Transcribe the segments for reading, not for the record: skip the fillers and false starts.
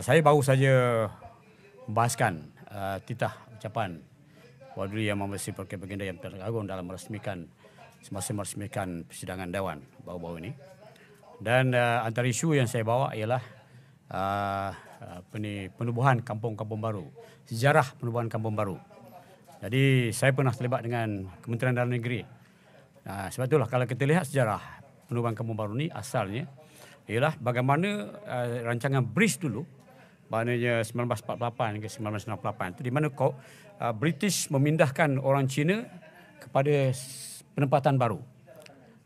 Saya baru saja membahaskan titah ucapan Waduli Yang Maha Perkara Baginda Yang Teragung dalam semasa meresmikan persidangan Dewan baru-baru ini. Dan antara isu yang saya bawa ialah penubuhan kampung-kampung baru, sejarah penubuhan kampung baru. Jadi saya pernah terlibat dengan Kementerian Dalam Negeri. Sebab itulah kalau kita lihat sejarah penubuhan kampung baru ni asalnya ialah bagaimana rancangan BRIS dulu, maknanya 1948 hingga 1968 itu di mana British memindahkan orang Cina kepada penempatan baru.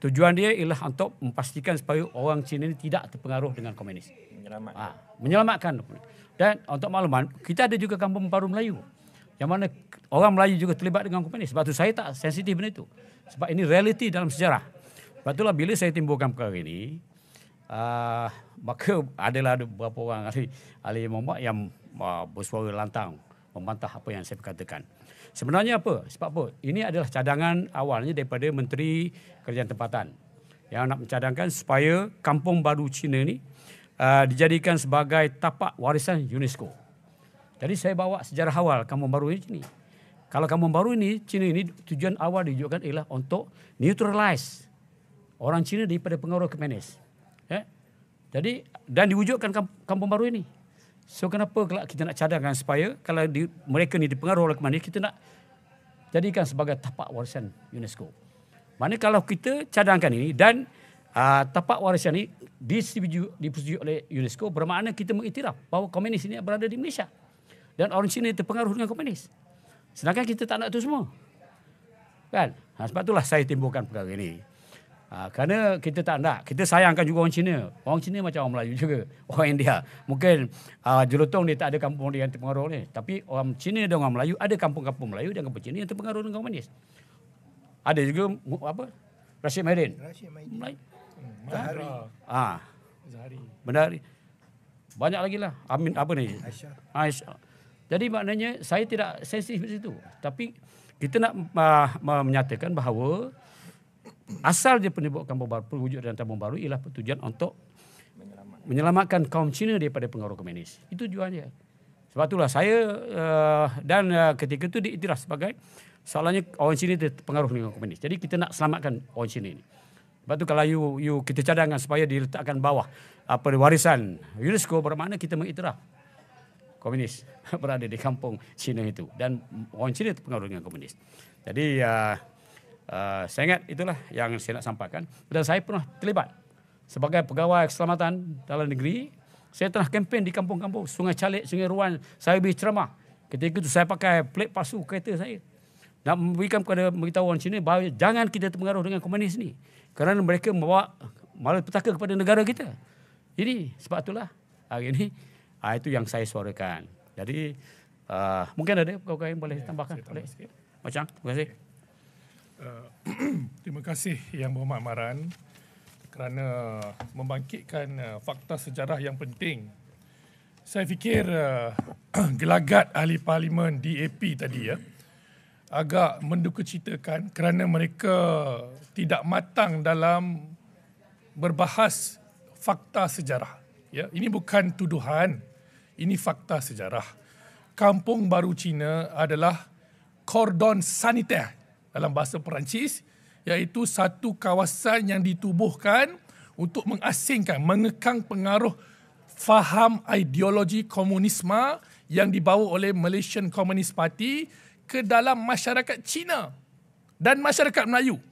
Tujuan dia ialah untuk memastikan supaya orang Cina ini tidak terpengaruh dengan komunis. Menyelamatkan. Dan untuk makluman, kita ada juga kampung baru Melayu. Yang mana orang Melayu juga terlibat dengan komunis. Sebab tu saya tak sensitif benda itu. Sebab ini realiti dalam sejarah. Sebab itulah bila saya timbulkan perkara ini, maka adalah beberapa orang ahli Muhammad yang bersuara lantang membantah apa yang saya katakan. Sebenarnya apa? Sebab apa? Ini adalah cadangan awalnya daripada Menteri Kerajaan Tempatan yang nak mencadangkan supaya kampung baru Cina ni dijadikan sebagai tapak warisan UNESCO. Jadi saya bawa sejarah awal kampung baru ini. Kalau kampung baru ini, Cina ini tujuan awal diwujudkan ialah untuk neutralize orang Cina daripada pengaruh komunis. Jadi dan diwujudkan kampung baru ini. So kenapa kita nak cadangkan supaya kalau mereka ni dipengaruhi oleh komunis, kita nak jadikan sebagai tapak warisan UNESCO. Mana kalau kita cadangkan ini dan tapak warisan ini disetujui oleh UNESCO, bermakna kita mengiktiraf bahawa komunis ini berada di Malaysia. Dan orang Cina terpengaruh dengan komunis. Sedangkan kita tak nak itu semua. Kan? Sebab itulah saya timbulkan perkara ini. Kerana kita tak nak. Kita sayangkan juga orang Cina. Orang Cina macam orang Melayu juga. Orang India. Mungkin Jelutong dia tak ada kampung dia yang terpengaruh ni. Tapi orang Cina dan orang Melayu ada kampung-kampung Melayu dan kampung Cina yang terpengaruh dengan komunis. Ada juga Rashid Maidin. Melayu. Bendahari. Banyak lagi lah. Amin apa ni? Aisyah. Jadi maknanya saya tidak sensitif di situ. Tapi kita nak menyatakan bahawa asal dia penyebut kampung baru, perwujudan kampung baru ialah tujuan untuk menyelamatkan kaum Cina daripada pengaruh komunis. Itu tujuannya. Sebab itulah saya dan ketika itu diiktiraf sebagai soalannya orang Cina terpengaruh dengan komunis. Jadi kita nak selamatkan orang Cina ini. Sebab tu kalau kita cadangkan supaya diletakkan bawah warisan UNESCO, bermakna kita mengiktiraf komunis berada di kampung Cina itu dan orang Cina terpengaruh dengan komunis. Jadi saya ingat itulah yang saya nak sampaikan. Dan saya pernah terlibat sebagai pegawai keselamatan dalam negeri. Saya telah kempen di kampung-kampung Sungai Calik, Sungai Ruan. Saya beri ceramah. Ketika itu saya pakai plate palsu kereta saya. Nak memberikan kepada beritahu orang Cina bahawa jangan kita terpengaruh dengan komunis ni. Kerana mereka membawa malapetaka kepada negara kita. Jadi sebab itulah hari ini itu yang saya suarakan. Jadi mungkin ada kawan-kawan yang boleh tambahkan. Boleh. Macam, terima kasih. Terima kasih Yang Berhormat Maran kerana membangkitkan fakta sejarah yang penting. Saya fikir gelagat ahli parlimen DAP tadi agak mendukacitakan kerana mereka tidak matang dalam berbahas fakta sejarah. Ya, ini bukan tuduhan, ini fakta sejarah. Kampung Baru Cina adalah cordon sanitaire dalam bahasa Perancis, iaitu satu kawasan yang ditubuhkan untuk mengasingkan, mengekang pengaruh faham ideologi komunisme yang dibawa oleh Malaysian Communist Party ke dalam masyarakat Cina dan masyarakat Melayu.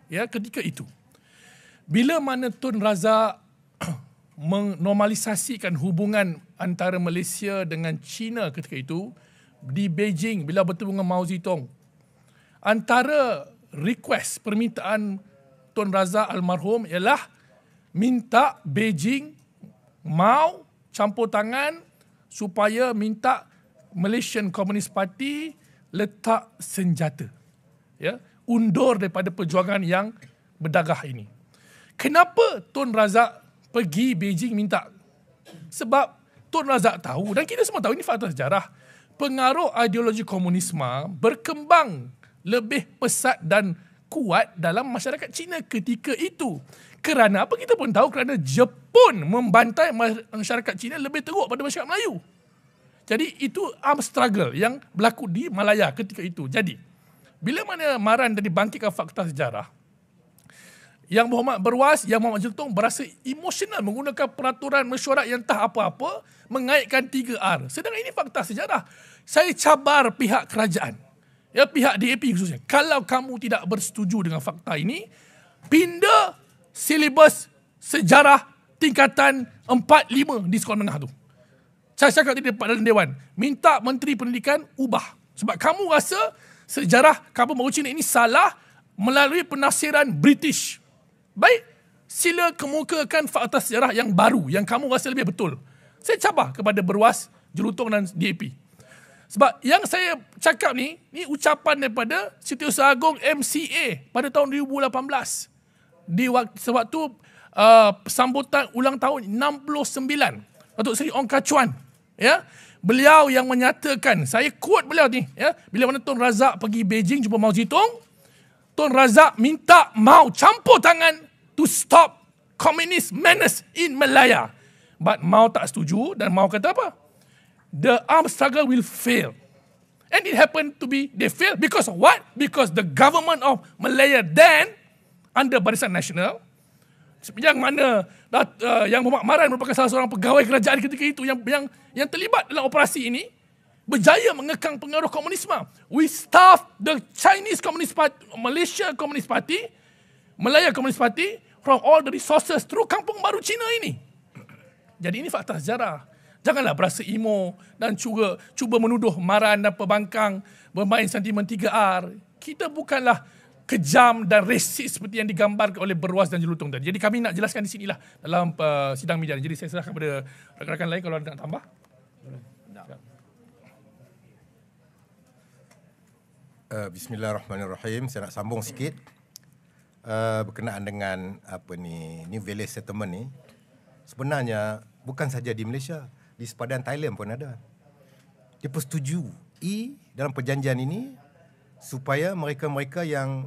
Ya, ketika itu. Bila mana Tun Razak menormalisasikan hubungan antara Malaysia dengan China ketika itu di Beijing bila bertemu dengan Mao Zedong, antara request permintaan Tun Razak almarhum ialah minta Beijing Mao campur tangan supaya minta Malaysian Communist Party letak senjata, ya, undur daripada perjuangan yang berdagah ini. Kenapa Tun Razak pergi Beijing minta? Sebab Tun Razak tahu, dan kita semua tahu, ini fakta sejarah, pengaruh ideologi komunisme berkembang lebih pesat dan kuat dalam masyarakat Cina ketika itu. Kerana apa, kita pun tahu, kerana Jepun membantai masyarakat Cina lebih teruk pada masyarakat Melayu. Jadi itu armed struggle yang berlaku di Malaya ketika itu. Jadi bila mana Maran tadi bangkitkan fakta sejarah, Yang Muhammad Berwas, Yang Muhammad Jelutong berasa emosional menggunakan peraturan mesyuarat yang tak apa-apa mengaitkan 3R. Sedangkan ini fakta sejarah. Saya cabar pihak kerajaan, ya, pihak DAP khususnya. Kalau kamu tidak bersetuju dengan fakta ini, pindah silibus sejarah tingkatan 4-5 di sekolah menengah tu. Saya cakap di depan dalam Dewan, minta Menteri Pendidikan ubah. Sebab kamu rasa sejarah kampung baru Cina ini salah melalui penafsiran British. Baik, sila kemukakan fakta sejarah yang baru, yang kamu rasa lebih betul. Saya cabar kepada Berwas, Jelutong dan DAP. Sebab yang saya cakap ni ucapan daripada Setiausaha Agong MCA pada tahun 2018. Di sewaktu sambutan ulang tahun 69 Datuk Seri Ong Kah Chuan, ya, beliau yang menyatakan, saya quote beliau ni, ya, bila mana Tun Razak pergi Beijing jumpa Mao Zedong, Tun Razak minta Mao campur tangan to stop communist menace in Malaya. But Mao tak setuju dan Mao kata apa? The armed struggle will fail. And it happened to be, they failed because of what? Because the government of Malaya then, under Barisan Nasional, yang mana Yang Muhammad Maran merupakan salah seorang pegawai kerajaan ketika itu yang terlibat dalam operasi ini, berjaya mengekang pengaruh komunisme. We starved the Chinese Communist Party, Malaysia Communist Party, Malaya Communist Party from all the resources through Kampung Baru Cina ini. Jadi ini fakta sejarah. Janganlah berasa emo dan cuba menuduh Maran dan pembangkang bermain sentimen 3R. Kita bukanlah kejam dan resis seperti yang digambarkan oleh Berwas dan Jelutong tadi. Jadi kami nak jelaskan di sinilah dalam sidang media. Jadi saya serahkan kepada rakan-rakan lain kalau ada nak tambah. Bismillahirrahmanirrahim. Saya nak sambung sikit berkenaan dengan ni village settlement ni. Sebenarnya bukan saja di Malaysia, di sepadan Thailand pun ada. Dia persetujui dalam perjanjian ini supaya mereka-mereka yang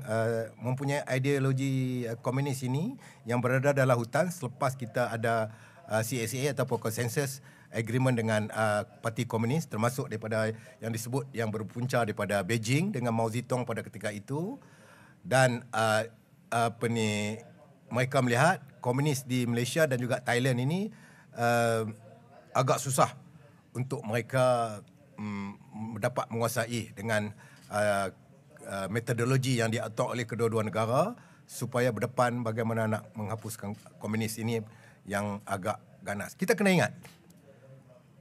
mempunyai ideologi komunis ini yang berada dalam hutan, selepas kita ada CSA ataupun Consensus Agreement dengan Parti Komunis, termasuk daripada yang disebut yang berpunca daripada Beijing dengan Mao Zedong pada ketika itu, dan mereka melihat komunis di Malaysia dan juga Thailand ini agak susah untuk mereka dapat menguasai dengan metodologi yang diatur oleh kedua-dua negara supaya berdepan bagaimana nak menghapuskan komunis ini yang agak ganas. Kita kena ingat,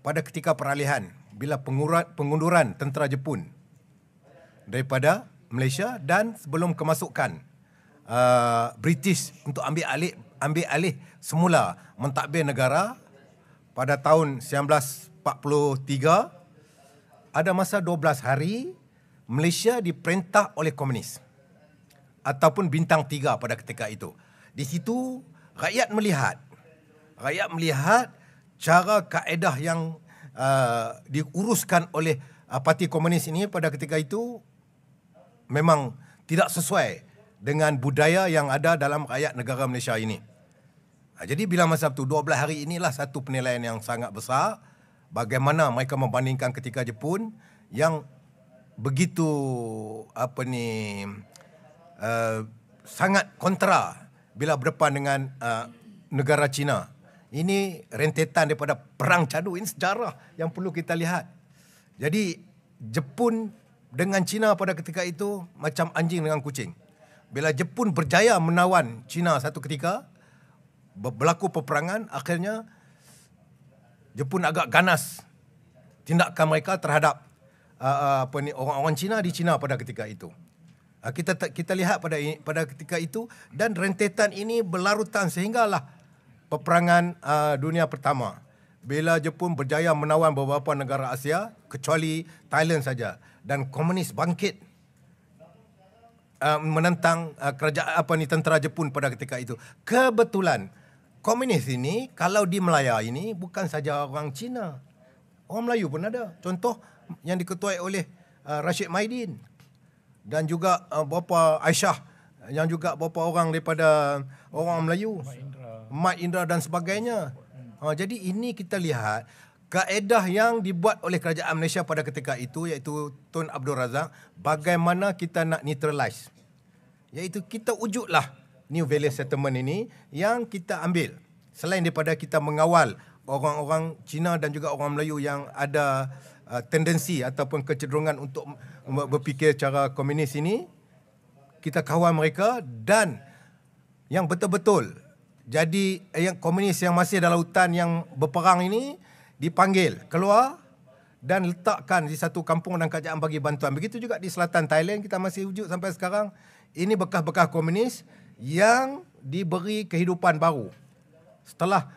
pada ketika peralihan, bila pengunduran tentera Jepun daripada Malaysia dan sebelum kemasukan British untuk ambil alih semula mentadbir negara pada tahun 1943, ada masa 12 hari Malaysia diperintah oleh komunis ataupun bintang 3 pada ketika itu. Di situ rakyat melihat cara kaedah yang diuruskan oleh Parti Komunis ini pada ketika itu memang tidak sesuai dengan budaya yang ada dalam rakyat negara Malaysia ini. Jadi bila masa itu 12 hari inilah satu penilaian yang sangat besar bagaimana mereka membandingkan ketika Jepun yang begitu sangat kontra bila berdepan dengan negara China. Ini rentetan daripada perang cadu, ini sejarah yang perlu kita lihat. Jadi Jepun dengan China pada ketika itu macam anjing dengan kucing. Bila Jepun berjaya menawan China satu ketika, berlaku peperangan, akhirnya Jepun agak ganas tindakan mereka terhadap orang-orang Cina di China pada ketika itu. Kita lihat pada ketika itu, dan rentetan ini berlarutan sehinggalah peperangan dunia pertama. Bila Jepun berjaya menawan beberapa negara Asia kecuali Thailand saja, dan komunis bangkit menentang kerajaan tentera Jepun pada ketika itu. Kebetulan komunis ini kalau di Malaya ini bukan saja orang Cina, orang Melayu pun ada. Contoh yang diketuai oleh Rashid Maidin dan juga beberapa Aisyah yang juga beberapa orang daripada orang Melayu, Indra. Mat Indra dan sebagainya. Jadi ini kita lihat kaedah yang dibuat oleh kerajaan Malaysia pada ketika itu, iaitu Tun Abdul Razak, bagaimana kita nak neutralize. Iaitu kita wujudlah New Value Settlement ini yang kita ambil. Selain daripada kita mengawal orang-orang Cina dan juga orang Melayu yang ada tendensi ataupun kecenderungan untuk berfikir cara komunis ini, kita kawal mereka, dan yang betul-betul jadi yang komunis yang masih dalam hutan yang berperang ini dipanggil keluar dan letakkan di satu kampung dan kerajaan bagi bantuan. Begitu juga di selatan Thailand, kita masih wujud sampai sekarang. Ini bekas-bekas komunis yang diberi kehidupan baru setelah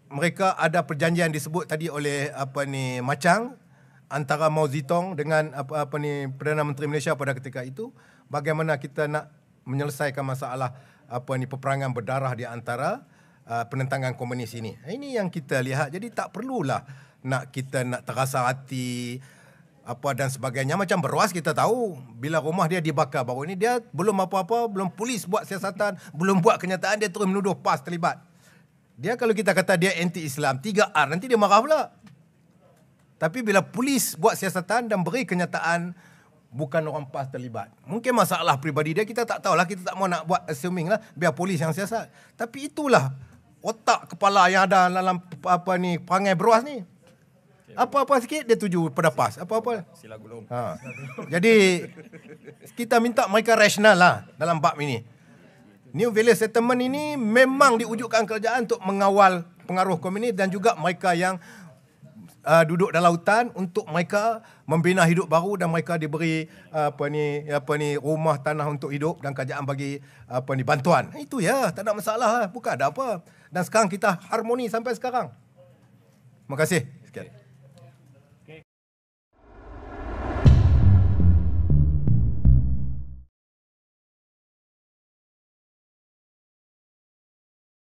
mereka ada perjanjian disebut tadi oleh Macang antara Mao Zedong dengan Perdana Menteri Malaysia pada ketika itu, bagaimana kita nak menyelesaikan masalah peperangan berdarah di antara penentangan komunis ini. Ini yang kita lihat. Jadi tak perlulah kita nak terasa hati dan sebagainya. Macam Berwas kita tahu bila rumah dia dibakar baru ini, dia belum apa-apa, belum polis buat siasatan, belum buat kenyataan, dia terus menuduh PAS terlibat. Dia kalau kita kata dia anti-Islam, 3R, nanti dia marah pula. Tapi bila polis buat siasatan dan beri kenyataan bukan orang PAS terlibat, mungkin masalah peribadi dia, kita tak tahulah, kita tak mau nak buat assuming lah, biar polis yang siasat. Tapi itulah otak kepala yang ada dalam perangai Berwas ni. Apa-apa sikit dia tuju pada PAS. Apa-apa. Sila gulung. Jadi kita minta mereka rasional lah dalam bab ini. New Value Settlement ini memang diwujudkan kerajaan untuk mengawal pengaruh komunis dan juga mereka yang duduk dalam hutan untuk mereka membina hidup baru dan mereka diberi rumah tanah untuk hidup dan kerajaan bagi bantuan. Itu ya, tak ada masalah, bukan ada apa. Dan sekarang kita harmoni sampai sekarang. Terima kasih. Sekian.